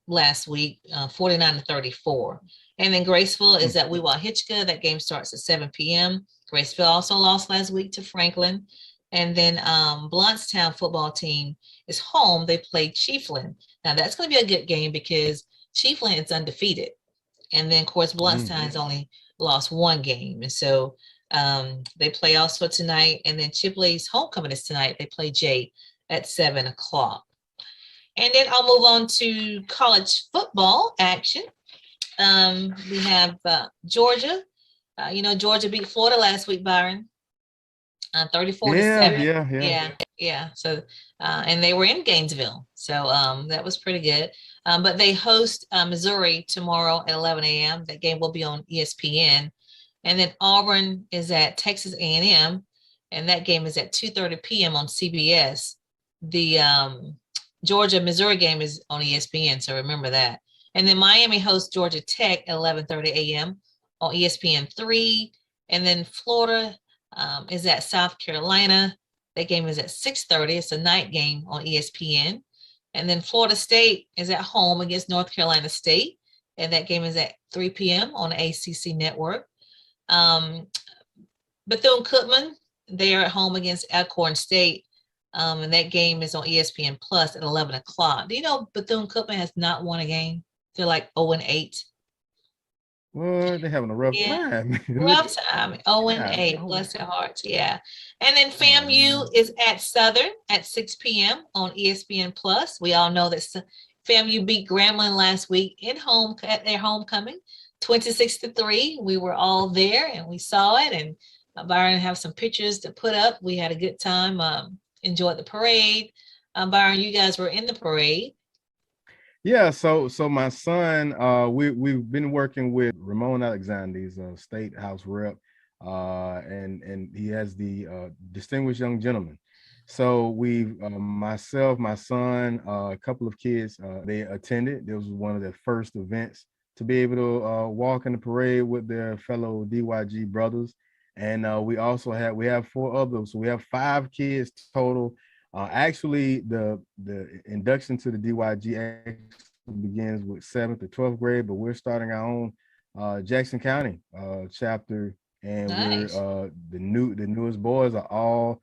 last week, 49-34. And then Graceville is at Weewha-Hitchcock. That game starts at 7 p.m. Graceville also lost last week to Franklin. And then Blountstown football team is home. They play Chiefland. Now that's going to be a good game because Chiefland is undefeated. And then, of course, Blountstown has only lost one game. And so they play also tonight. And then Chipley's homecoming is tonight. They play Jay at 7 o'clock. And then I'll move on to college football action. We have Georgia. Georgia beat Florida last week, Byron. 34-7. Yeah. So, and they were in Gainesville. So that was pretty good. But they host Missouri tomorrow at 11 a.m. That game will be on ESPN. And then Auburn is at Texas A&M. And that game is at 2:30 p.m. on CBS. The Georgia-Missouri game is on ESPN. So remember that. And then Miami hosts Georgia Tech at 11:30 a.m. on ESPN3. And then Florida is at South Carolina. That game is at 6:30. It's a night game on ESPN. And then Florida State is at home against North Carolina State. And that game is at 3 p.m. on the ACC network. Bethune-Cookman, they are at home against Alcorn State. And that game is on ESPN Plus at 11 o'clock. Do you know Bethune-Cookman has not won a game? They're like 0-8. Well, they're having a rough time. Rough time. 0-8. Bless their hearts. Yeah. And then FAMU is at Southern at 6 p.m. on ESPN Plus. We all know that FAMU beat Grambling last week at their homecoming, 26-3. We were all there and we saw it. And Byron have some pictures to put up. We had a good time. Enjoyed the parade. Byron, you guys were in the parade. Yeah, so my son, we've been working with Ramon Alexander, he's a state house rep, and he has the distinguished young gentleman. So myself, my son, a couple of kids, they attended. This was one of their first events to be able to walk in the parade with their fellow DYG brothers. And we have 4 others. So we have 5 kids total. Actually, the induction to the DYG begins with 7th to 12th grade, but we're starting our own Jackson County chapter, and nice. We're the newest boys are all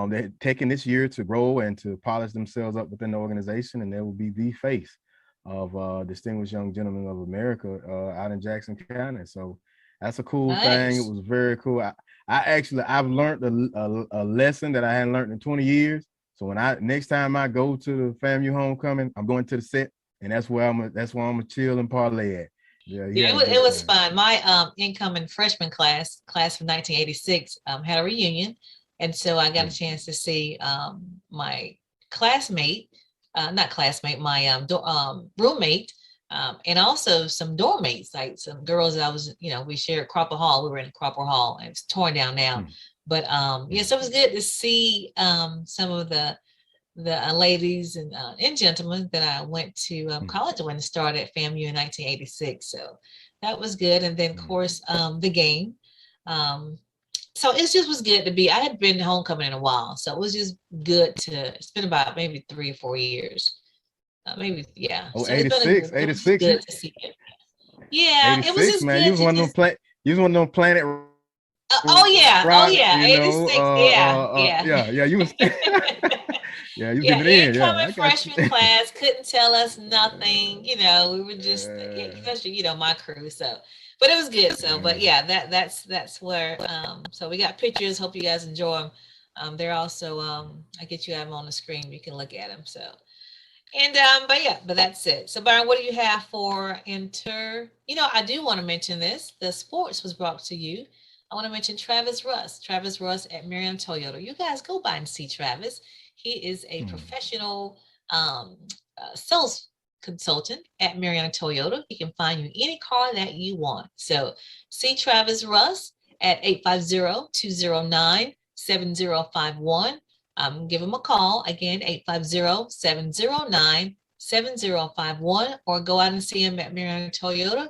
they're taking this year to grow and to polish themselves up within the organization, and they will be the face of Distinguished Young Gentlemen of America out in Jackson County. So that's a cool thing. It was very cool. I've learned a lesson that I hadn't learned in 20 years. So next time I go to the FAMU homecoming, I'm going to the set, and that's where I'm gonna chill and parlay at. It was fun. My incoming freshman class of 1986 had a reunion, and so I got a chance to see my classmate, my roommate, and also some dorm mates, like some girls that we shared Cropper Hall. We were in Cropper Hall, and it's torn down now. But so it was good to see some of the ladies and gentlemen that I went to college when I started at FAMU in 1986. So that was good. And then, of course, the game. So it just was good to be. I had been to homecoming in a while, so it was just good it's been about maybe 3 or 4 years. Maybe, yeah. Oh, so 86. Good to see it. Yeah, it was just man. Good you was one of them planet. Right, 86. Yeah. You was. Yeah, you get it in. Incoming freshman class couldn't tell us nothing. We were just, especially my crew. So, but it was good. So, but yeah, that's where. So we got pictures. Hope you guys enjoy them. They're also. I get you have them on the screen. You can look at them. So, and but that's it. So, Byron, what do you have for I do want to mention this. The sports was brought to you. I want to mention Travis Russ at Marion Toyota. You guys go by and see Travis. He is a professional sales consultant at Marion Toyota. He can find you any car that you want. So see Travis Russ at 850-209-7051. give them a call, again, 850-709-7051, or go out and see them at Mariana Toyota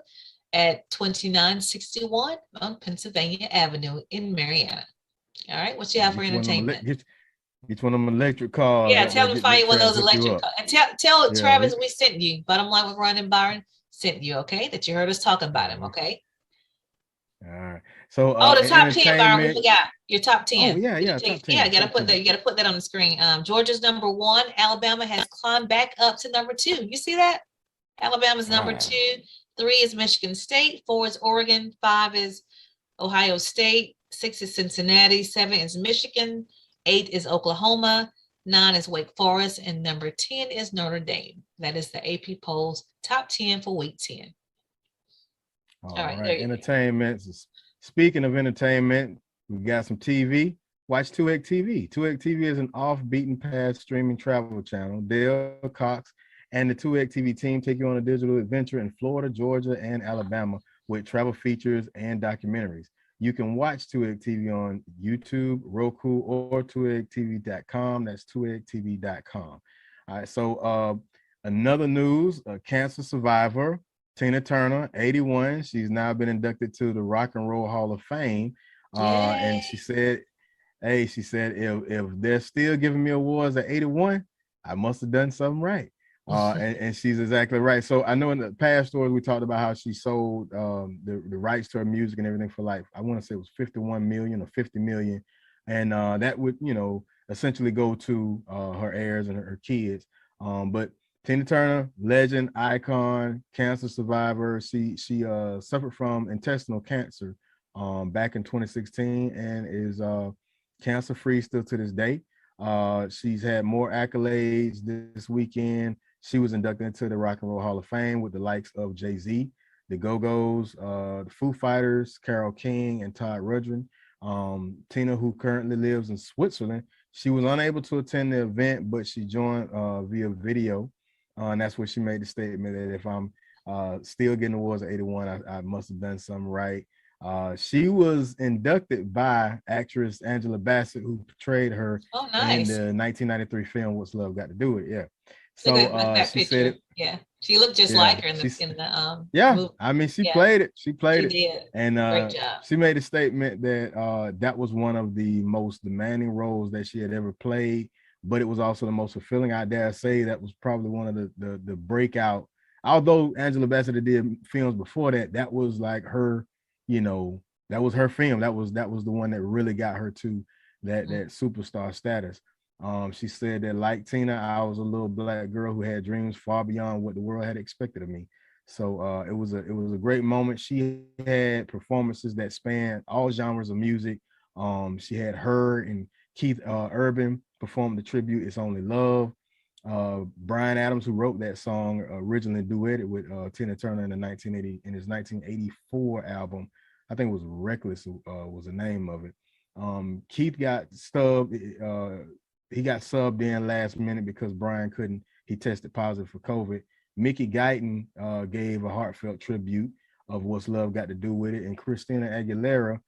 at 2961 on Pennsylvania Avenue in Mariana. All right, what you have for entertainment? Get one of them electric cars. Yeah, tell them to find you one of those electric cars. And tell Travis we sent you. Bottom line with Roni Byron sent you, okay? That you heard us talking about him, okay? All right. So the top 10, Byron, we forgot your top 10. Oh, yeah, top 10. Yeah, you gotta put that on the screen. Georgia's number 1. Alabama has climbed back up to number 2. You see that? Alabama's number 2. 3 is Michigan State. 4 is Oregon. 5 is Ohio State. 6 is Cincinnati. 7 is Michigan. 8 is Oklahoma. 9 is Wake Forest. And number 10 is Notre Dame. That is the AP polls top 10 for week 10. All right. Entertainment. Speaking of entertainment, we got some TV. Watch 2X TV. 2X TV is an off-beaten path streaming travel channel. Dale Cox and the 2X TV team take you on a digital adventure in Florida, Georgia, and Alabama with travel features and documentaries. You can watch 2X TV on YouTube, Roku, or 2xtv.com. That's 2xtv.com. All right, so another news, a cancer survivor, Tina Turner, 81. She's now been inducted to the Rock and Roll Hall of Fame. And she said, if they're still giving me awards at 81, I must have done something right. And she's exactly right. So I know in the past stories we talked about how she sold the rights to her music and everything for like, I want to say it was 51 million or 50 million. And that would, essentially go to her heirs and her kids. But Tina Turner, legend, icon, cancer survivor. She suffered from intestinal cancer back in 2016 and is cancer-free still to this day. She's had more accolades this weekend. She was inducted into the Rock and Roll Hall of Fame with the likes of Jay-Z, the Go-Go's, the Foo Fighters, Carole King, and Todd Rundgren. Tina, who currently lives in Switzerland, she was unable to attend the event, but she joined via video. And that's where she made the statement that if I'm still getting awards at 81, I must have done something right. She was inducted by actress Angela Bassett, who portrayed her in the 1993 film What's Love Got to Do With It. Yeah. So she said it. Yeah, she looked just like her in the movie. I mean, she played it. She played it. Did. And great job. She made a statement that that was one of the most demanding roles that she had ever played, but it was also the most fulfilling. I dare say that was probably one of the breakout. Although Angela Bassett did films before that, that was like her, that was her film. That was the one that really got her to that superstar status. She said that, like Tina, I was a little Black girl who had dreams far beyond what the world had expected of me. So it was a great moment. She had performances that spanned all genres of music. She had her and Keith Urban perform the tribute "It's Only Love." Bryan Adams, who wrote that song, originally duetted with Tina Turner in his 1984 album. I think it was "Reckless" was the name of it. Keith got stubbed. He got subbed in last minute because Brian couldn't. He tested positive for COVID. Mickey Guyton gave a heartfelt tribute of What's Love Got to Do With It, and Christina Aguilera,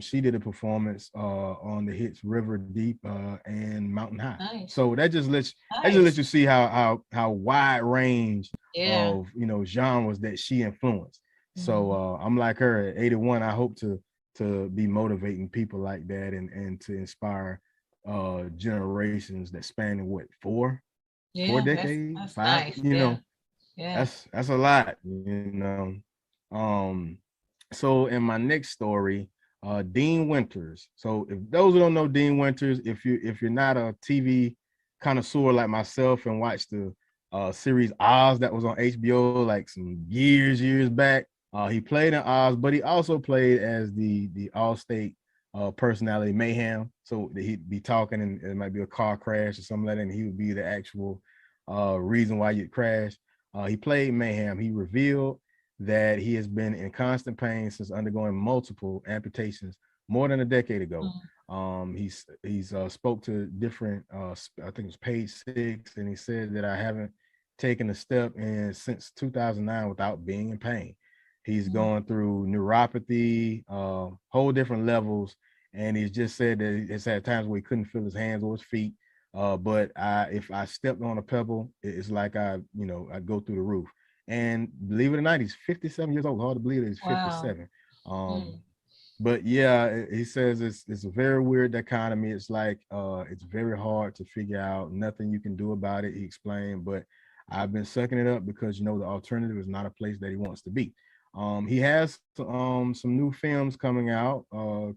she did a performance on the hits River Deep and Mountain High. Nice. So that just lets you see how wide range of genres that she influenced. So I'm like her at 81. I hope to be motivating people like that and to inspire generations that span four decades, that's 5, nice. That's a lot, so in my next story, Dean Winters. So if those who don't know Dean Winters, if you're not a TV connoisseur like myself and watched the series Oz that was on HBO like some years back, he played in Oz, but he also played as the Allstate personality Mayhem. So he'd be talking and it might be a car crash or something like that, and he would be the actual reason why you'd crash. He played Mayhem. He revealed that he has been in constant pain since undergoing multiple amputations more than a decade ago. He's spoke to different, I think it was Page 6, and he said that I haven't taken a step since 2009 without being in pain. He's going through neuropathy, whole different levels, and he's just said that he's had times where he couldn't feel his hands or his feet. But if I stepped on a pebble, it's like I go through the roof. And believe it or not, he's 57 years old. Hard to believe that he's 57. Wow. But yeah, he says it's a very weird dichotomy. It's like it's very hard to figure out. Nothing you can do about it, he explained. But I've been sucking it up because the alternative is not a place that he wants to be. He has some new films coming out.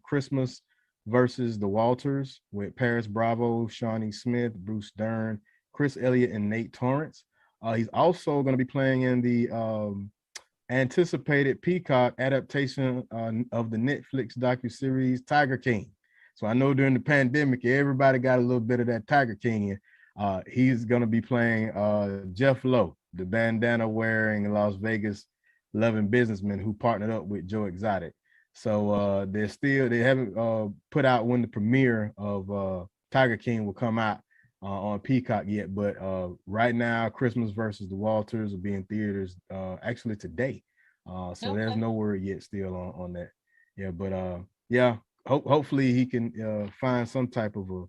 Christmas versus the Walters with Paris Bravo, Shawnee Smith, Bruce Dern, Chris Elliott, and Nate Torrance. He's also going to be playing in the anticipated Peacock adaptation of the Netflix docuseries Tiger King. So I know during the pandemic, everybody got a little bit of that Tiger King. He's going to be playing Jeff Lowe, the bandana wearing Las Vegas loving businessman who partnered up with Joe Exotic. So they haven't put out when the premiere of Tiger King will come out on Peacock yet, but right now Christmas versus the Walters will be in theaters actually today. So there's no word yet still on that. Yeah, but hopefully he can find some type of a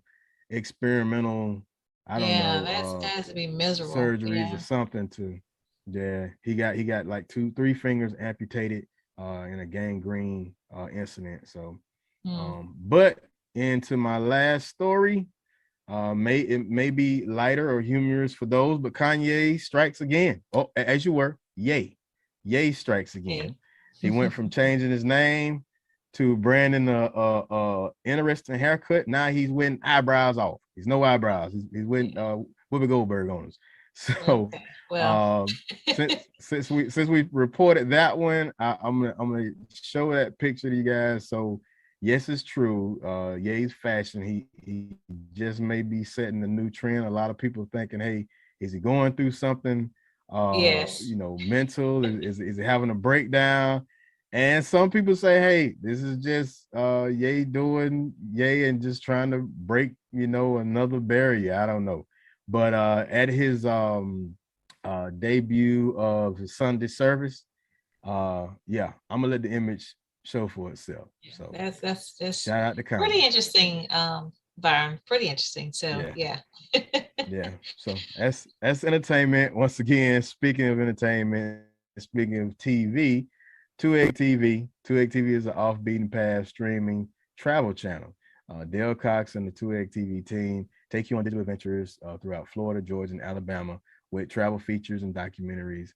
experimental, I don't know, that has to be miserable. Surgeries or something to. Yeah, he got like 2-3 fingers amputated in a gangrene incident. So, but into my last story, it may be lighter or humorous for those, but Kanye strikes again. Oh, as you were, Ye strikes again. He went from changing his name to branding a interesting haircut. Now he's wearing eyebrows off. He's no eyebrows. He's wearing Whoopi Goldberg on us. So since we reported that one, I'm gonna show that picture to you guys. So yes, it's true. Ye's fashion. He just may be setting a new trend. A lot of people thinking, hey, is he going through something? Mental? Is he having a breakdown? And some people say, hey, this is just Ye doing Ye and just trying to break, another barrier. I don't know. But at his debut of his Sunday service, I'm gonna let the image show for itself. So that's shout out to Kanye. Pretty interesting, Byron. Pretty interesting. So yeah. So that's entertainment. Once again, speaking of entertainment, speaking of TV, 2Egg TV. 2Egg TV is an off beaten path streaming travel channel. Dale Cox and the 2Egg TV team take you on digital adventures throughout Florida, Georgia, and Alabama with travel features and documentaries.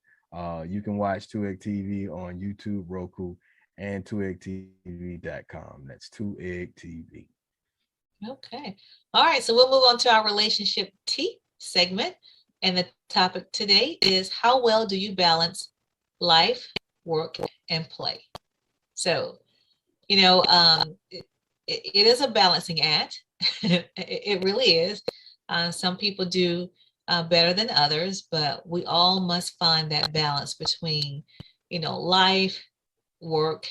You can watch 2Egg TV on YouTube, Roku, and 2eggtv.com. That's 2Egg TV. Okay. All right. So we'll move on to our relationship T segment. And the topic today is how well do you balance life, work, and play? So, it is a balancing act. It really is. Some people do better than others, but we all must find that balance between, life, work,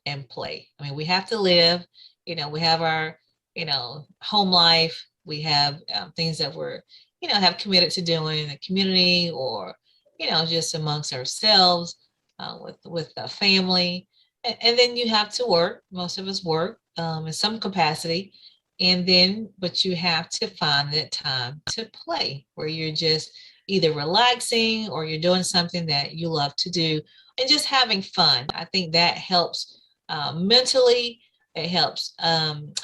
and play. I mean, we have to live, we have our, home life. We have things that we're, have committed to doing in the community or, just amongst ourselves with the family. And then you have to work. Most of us work in some capacity. But you have to find that time to play where you're just either relaxing or you're doing something that you love to do and just having fun. I think that helps mentally. It helps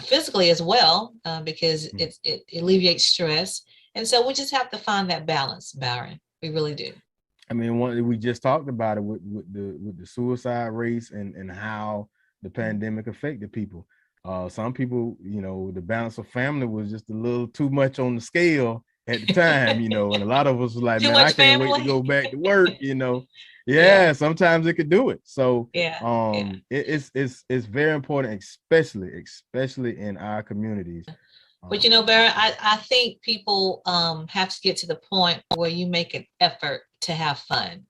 physically as well because it alleviates stress. And so we just have to find that balance, Byron. We really do. I mean, we just talked about it with the suicide rates and how the pandemic affected people. Some people, the balance of family was just a little too much on the scale at the time, and a lot of us was like, man, I can't wait to go back to work, sometimes it could do it. So it's very important, especially in our communities. But Barry, I think people have to get to the point where you make an effort to have fun.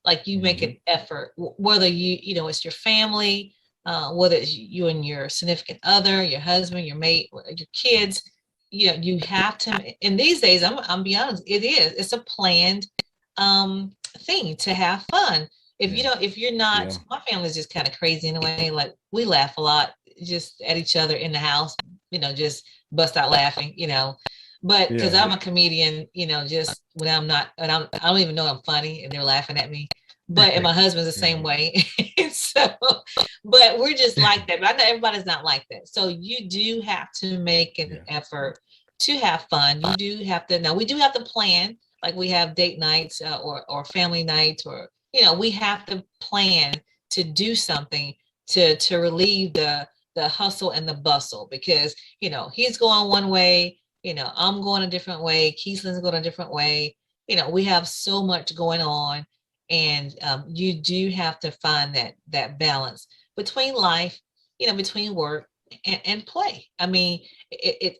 Like you make an effort, whether it's your family, whether it's you and your significant other, your husband, your mate, your kids, you have to. And these days, I'm be honest, it's a planned thing to have fun. If you're not, my family's just kind of crazy in a way. Like we laugh a lot. just at each other in the house, just bust out laughing, but because I'm a comedian, just when I'm not, and I don't even know I'm funny and they're laughing at me. But and my husband's the same way. So, but we're just like that. But I know everybody's not like that. So you do have to make an effort to have fun. You do have to. Now we do have to plan, like we have date nights or family nights, or we have to plan to do something to relieve the hustle and the bustle, because he's going one way, I'm going a different way, Keislin's going a different way. We have so much going on. And you do have to find that balance between life, between work and play. I mean,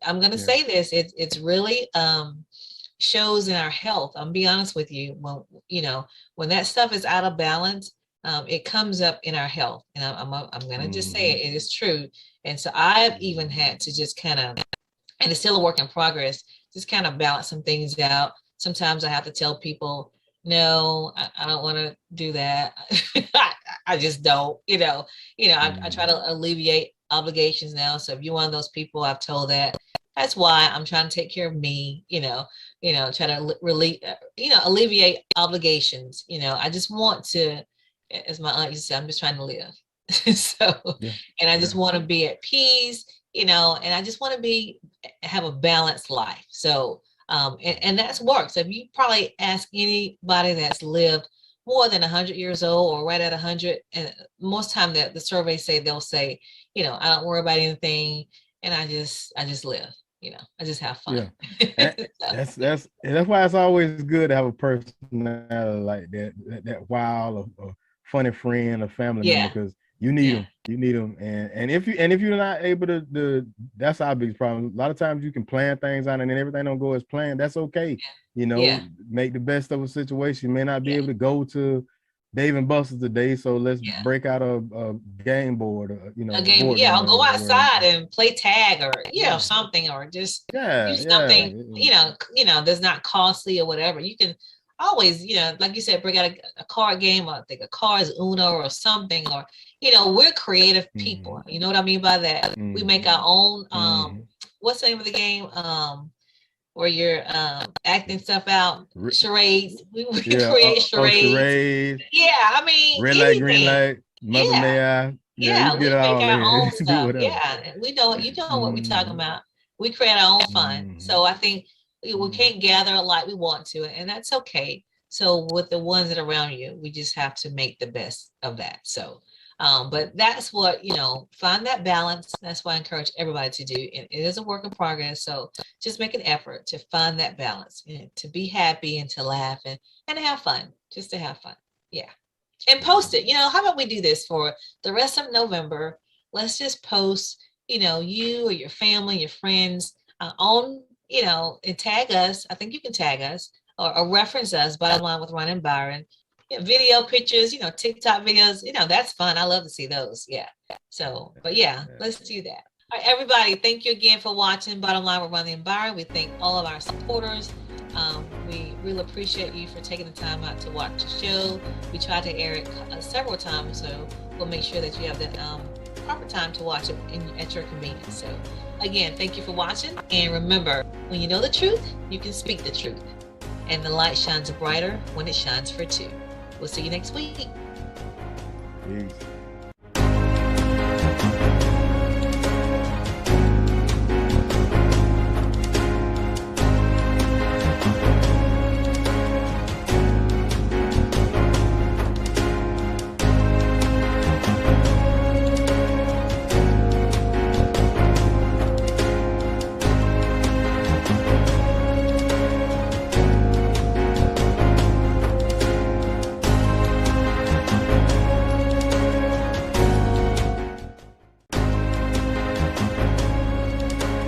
I'm going to say this, it's really shows in our health. I'm be honest with you, when that stuff is out of balance, it comes up in our health. And I'm going to just say it is true. And so I've even had to just kind of, and it's still a work in progress, just kind of balance some things out. Sometimes I have to tell people, no, I don't want to do that. I just don't, I try to alleviate obligations now. So if you're one of those people, I've told that's why I'm trying to take care of me, try to really, alleviate obligations. I just want to, as my aunt used to say, I'm just trying to live. And I just want to be at peace, and I just want to have a balanced life. So, and that's work. So if you probably ask anybody that's lived more than 100 years old or right at 100, and most time that the surveys say, they'll say, I don't worry about anything, and I just live, I just have fun. That's why it's always good to have a personality like that wild or funny friend or family member, because you need them. And if you're not able to, that's our biggest problem. A lot of times you can plan things out and then everything don't go as planned. That's okay. Make the best of a situation. You may not be able to go to Dave and Buster's today, so let's break out a game board, a game. I'll go outside and play tag or something, or just do something that's not costly or whatever. You can always, like you said, bring out a card game, or I think a cards Uno or something, or we're creative people. You know what I mean by that? We make our own what's the name of the game where you're acting stuff out? Charades. We create charades. I mean, red light, green light, mother may I. We make our own stuff. We know what we're talking about. We create our own fun. So I think we can't gather like we want to, and that's okay. So with the ones that are around you, we just have to make the best of that. So but that's what, find that balance. That's what I encourage everybody to do. And it is a work in progress. So just make an effort to find that balance, to be happy and to laugh and have fun, just to have fun. Yeah. And post it. How about we do this for the rest of November? Let's just post, you or your family, your friends on, and tag us. I think you can tag us or reference us, Bottom Line with Roni Byron. Video pictures, TikTok videos, that's fun. I love to see those. So, but let's do that. All right, everybody, thank you again for watching Bottom Line with Roni Byron. We thank all of our supporters. We really appreciate you for taking the time out to watch the show. We try to air it several times, so we'll make sure that you have the proper time to watch it at your convenience. So again, thank you for watching. And remember, when you know the truth, you can speak the truth. And the light shines brighter when it shines for two. We'll see you next week. Peace.